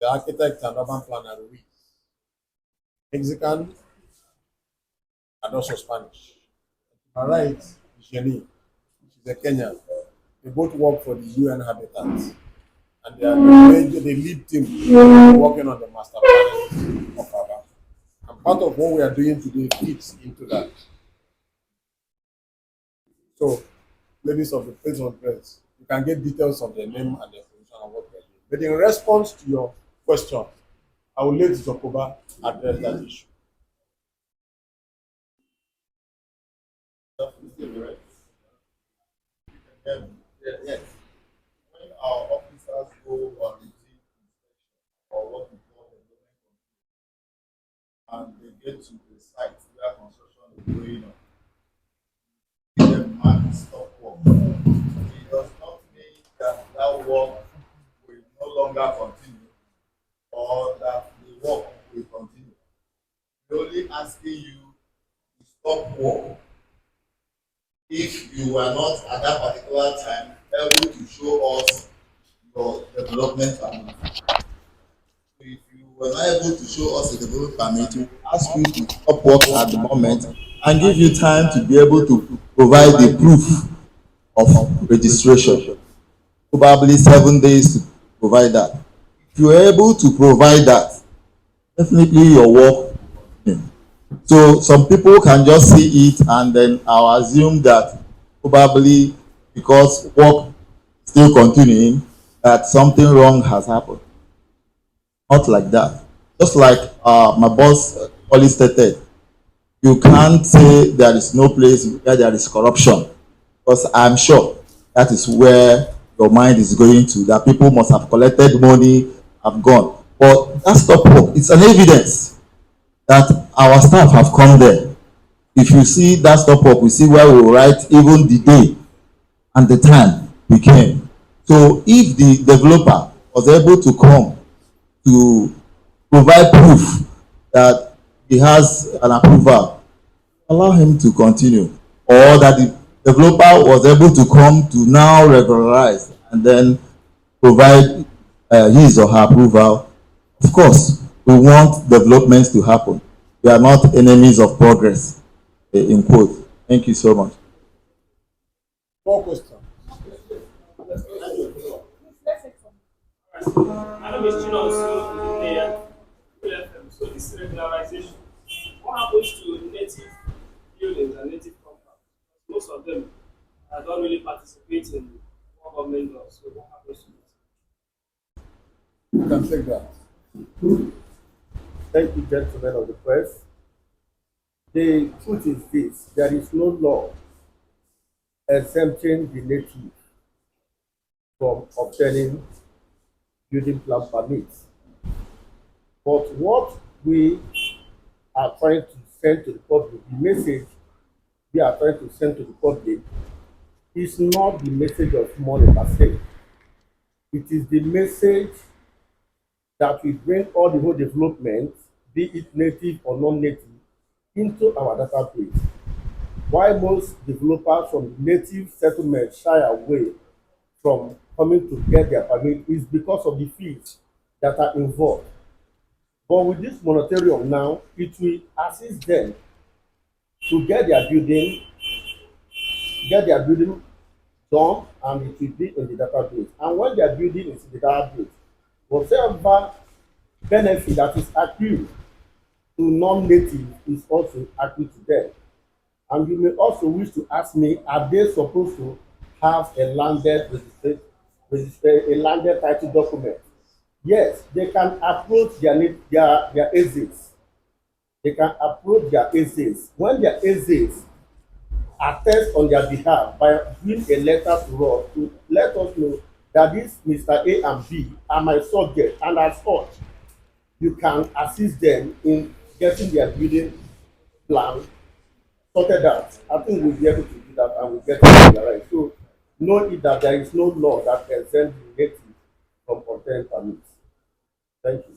The architect and urban planner, Mexican and also Spanish. All right, Jenny, she's a Kenyan. They both work for the UN Habitat, and they are the lead team working on the master plan of our bank. And part of what we are doing today fits into that. So, ladies of the place on press, you can get details of their name and their position and what they're doing. But in response to your question, I will let Zokoba address that issue. Yes. When our officers go on routine inspection or what we call development, and they get to the site where construction is going on, give them man stop work. It does not mean that that work will no longer continue or that the work will continue. We're only asking you to stop work if you were not at that particular time able to show us your development permit. So if you were not able to show us a development permit, we ask you to stop work at the moment and give you time to be able to provide the proof of registration. Probably 7 days to provide that. If you are able to provide that, definitely your work. So some people can just see it and then I'll assume that probably because work is still continuing, that something wrong has happened. Not like that. Just like my boss always stated, you can't say there is no place where there is corruption, because I'm sure that is where your mind is going to, that people must have collected money, have gone. But that stop work, it's an evidence that our staff have come there. If you see that stop work, we see where we write even the day and the time we came. So if the developer was able to come to provide proof that he has an approval, allow him to continue, or that the developer was able to come to now regularize and then provide his or her approval. Of course, we want developments to happen. We are not enemies of progress, in quote. Thank you so much. More questions. My name is Chino, so this regularization, what happens to native buildings and native compounds? Most of them don't really participate in what government does. So what happens to You can take that. Thank you, gentlemen of the press. The truth is this: there is no law exempting the native from obtaining building plan permits. But what we are trying to send to the public, the message we are trying to send to the public, is not the message of money per se. It is the message that we bring all the whole development, be it native or non-native, into our database. Why most developers from native settlements shy away from coming to get their permit is because of the fees that are involved. But with this moratorium now, it will assist them to get their building done, and it will be in the database. And when their building is in the database, whatever benefit that is accrued to non-native is also accrued to them. And you may also wish to ask me, are they supposed to have a landed a landed title document? Yes, they can approach their exits. They can approach their exits. When their exits attest on their behalf by doing a letter to us to let us know that this Mr. A and B are my subject, and as such, you can assist them in getting their building plan sorted out. I think we'll be able to do that and we'll get it right. So know it that there is no law that can send the native from obtaining permits. Thank you.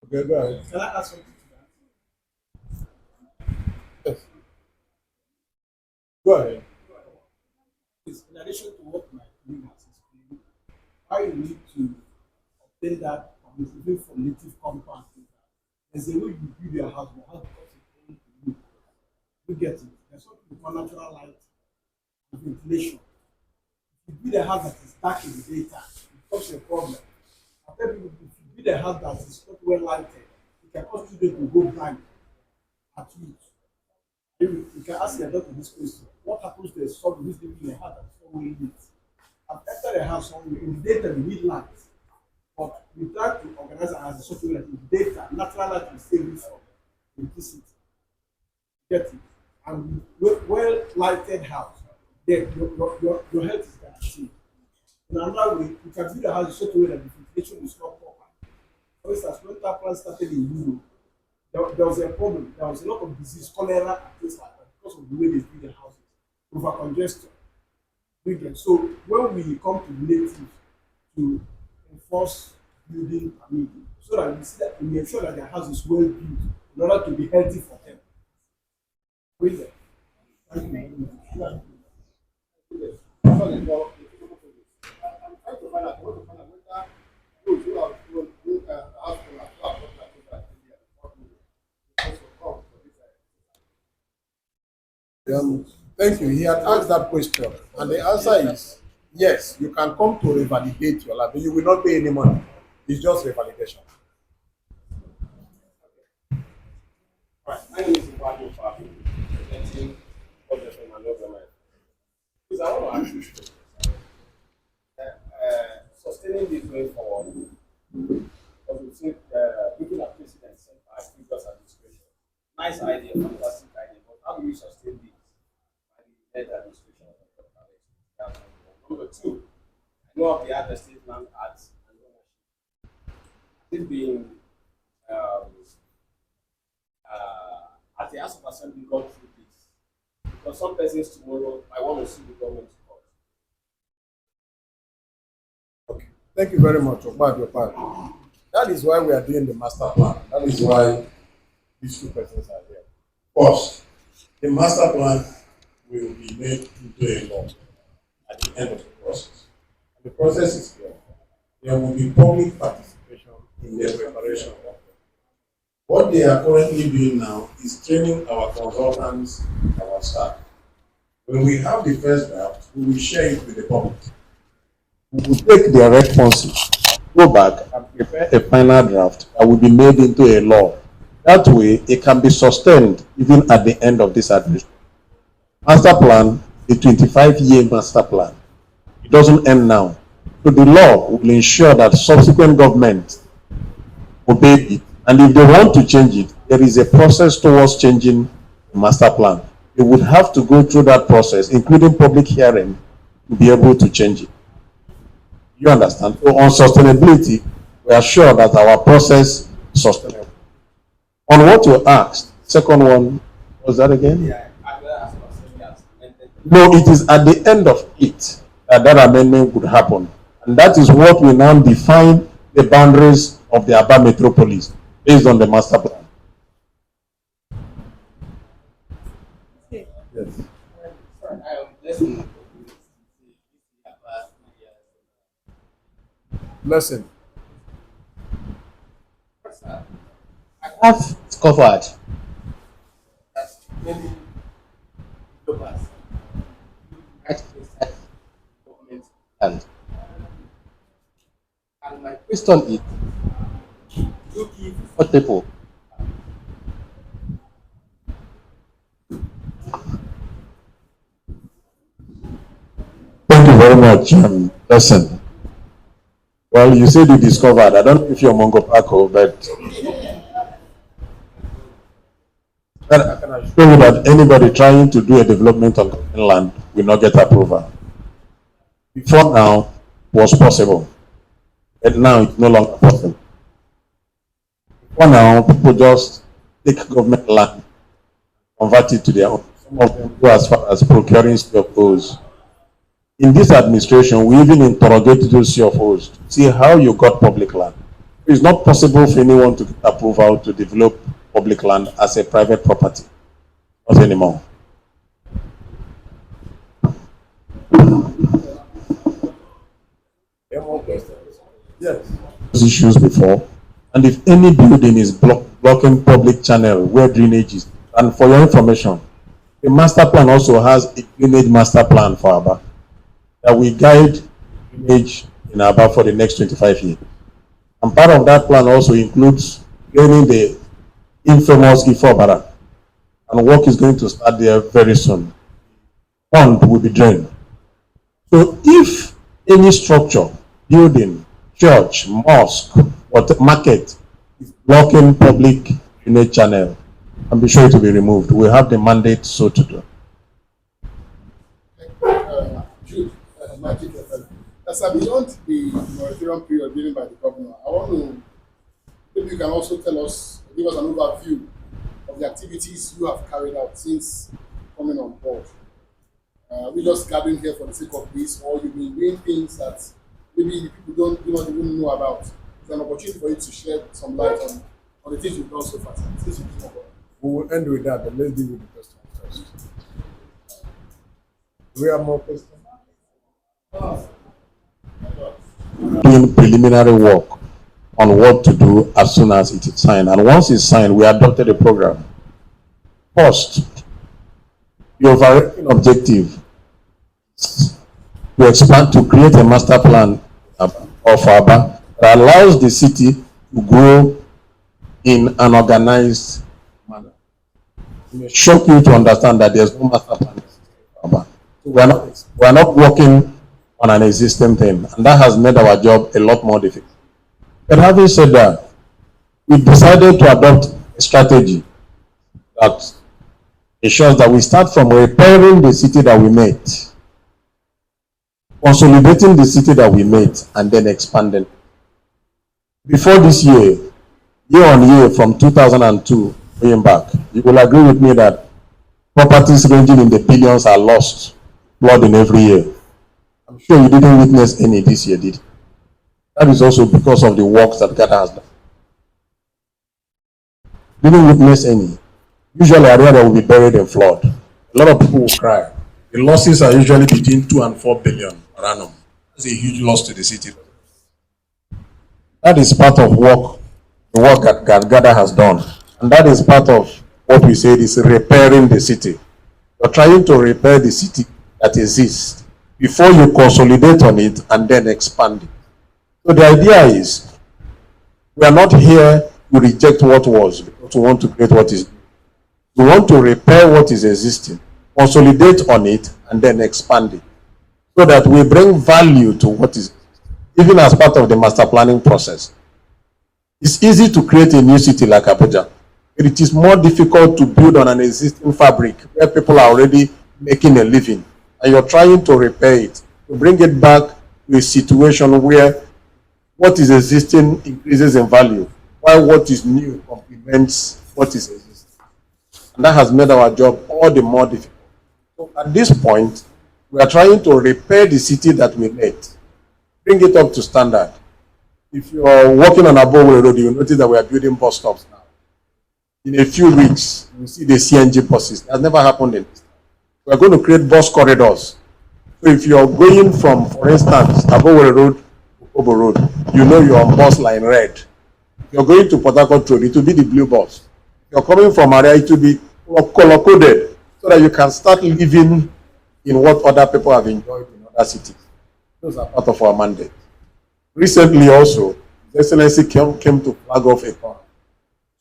Okay, go ahead. Can I ask something to Yes. Go ahead. that? In addition to what my colleague has explained, why you need to obtain that permit even for native compound. There's a way you build your house becomes important to you. You get it. There's something called natural light and ventilation. If you build a house that is dark in the daytime, it becomes a problem. I tell people, if you build a house that is not well lighted, it can cause children to go blind at night. You can ask your daughter this question: what happens to a son who is living in a house that is not well lit? I've entered a house somewhere in the daytime, you need light. But we try to organize it as a social light in the daytime, natural light will save you from electricity. Get it? And with well lighted house, then your health is guaranteed. In another way, you can build a house in such a way that the ventilation is not proper. For instance, when that plan started in Europe, there was a problem. There was a lot of disease, cholera, and things like that because of the way they build the houses, over congestion. So when we come to natives to enforce building permit, so that we see that we ensure that their house is well built in order to be healthy for them. With them. Thank you very much. I'm trying to find out whether those who have asked for thank you. He had asked that question, and the answer is yes. You can come to revalidate your land, but you will not pay any money. It's just revalidation. Right. My name is Ibrahim Fafi, presenting Project from Management. Please, I want to ask you this question. Sustaining this way forward, because we think looking at precedents set by previous administration, nice idea, fantastic idea, but how do we sustain this by the head administration of the government? That's number one. Number two, I know of the other state land acts and ownership. Has it been as the House of Assembly gone through this? Because some persons tomorrow I want to sue the government to court. Okay. Thank you very much, Okpa Adeopa. That is why we are doing the master plan. That is why these two persons are here. First, the master plan will be made into a law at the end of the process. And the process is clear. There will be public participation in the preparation of it. What they are currently doing now is training our consultants, our staff. When we have the first draft, we will share it with the public. We will take their responses, go back and prepare a final draft that will be made into a law. That way, it can be sustained even at the end of this administration. Master plan, the 25-year master plan, it doesn't end now. So the law will ensure that subsequent governments obey it. And if they want to change it, there is a process towards changing the master plan. They would have to go through that process, including public hearing, to be able to change it. You understand? So on sustainability, we are sure that our process is sustainable. On what you asked, second one, was that again? Yeah, I will ask for Assembly has amended. No, it is at the end of it that that amendment would happen. And that is what will now define the boundaries of the Aba metropolis based on the master plan. Yes. Lesson. I have discovered That many developers that government, and my question is you give what people Thank you very much, Lesson. Well, you said you discovered. I don't know if you're Mongo Paco, but I can assure you that anybody trying to do a development on government land will not get approval. Before now, it was possible, but now it's no longer possible. Before now, people just take government land, convert it to their own. Some of them go as far as procuring CFOs. In this administration, we even interrogate those CFOs to see how you got public land. It's not possible for anyone to get approval to develop public land as a private property. Not anymore. Any more questions? Yes. Issues before, and if any building is blocking public channel where drainage is, and for your information, the master plan also has a drainage master plan for Aba that will guide drainage in Aba for the next 25 years. And part of that plan also includes draining the infamous Ifobara, and work is going to start there very soon. Pond will be drained. So if any structure, building, church, mosque, or market is blocking public drainage channel, and be sure it will be removed. We have the mandate so to do. Jude, Magic FM. As I beyond the moratorium period given by the governor, I want to maybe you can also tell us, give us an overview of the activities you have carried out since coming on board. We just gathering here for the sake of this, or you've been doing things that maybe the people do not even know about. It's an opportunity for you to shed some light on the things you've done so far. Since you've been on board. We will end with that, but let's deal with the question first. Do we have more questions? Doing preliminary work on what to do as soon as it is signed. And once it's signed, we adopted a program. First, the overarching objective is to expand, to create a master plan of Aba that allows the city to grow in an organized manner. It may shock you to understand that there's no master plan in Aba. So we're not working on an existing thing, and that has made our job a lot more difficult. But having said that, we decided to adopt a strategy that ensures that we start from repairing the city that we made, consolidating the city that we made, and then expanding. Before this year on year from 2002 going back, you will agree with me that properties ranging in the billions are lost, flooding every year. I'm sure you didn't witness any this year, did you? That is also because of the works that Gada has done. Didn't witness any. Usually, area that will be buried in flood. A lot of people will cry. The losses are usually between 2 and 4 billion per annum. That's a huge loss to the city. That is part of the work that Gada has done. And that is part of what we say is repairing the city. You're trying to repair the city that exists before you consolidate on it and then expand it. So the idea is, we are not here to reject what was, because we want to create what is. We want to repair what is existing, consolidate on it, and then expand it, so that we bring value to what is, even as part of the master planning process. It's easy to create a new city like Abuja. It is more difficult to build on an existing fabric where people are already making a living, and you're trying to repair it, to bring it back to a situation where what is existing increases in value, while what is new complements what is existing. And that has made our job all the more difficult. So at this point, we are trying to repair the city that we made, bring it up to standard. If you are walking on Abowe Road, you notice that we are building bus stops now. In a few weeks, you see the CNG buses. That never happened in this. We are going to create bus corridors. So if you are going from, for instance, Abowe Road to Obo Road, you know you're on bus line red. If you're going to Port Harcourt Road, it will be the blue bus. If you're coming from area, it will be color coded, so that you can start living in what other people have enjoyed in other cities. Those are part of our mandate. Recently also, His Excellency came to flag off a plan.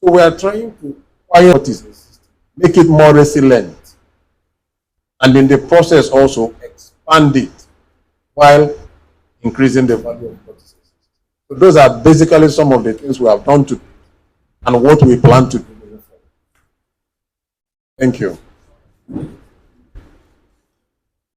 So we are trying to acquire what is existing, make it more resilient, and in the process also expand it while increasing the value of what is existing. So those are basically some of the things we have done to and what we plan to do. Thank you.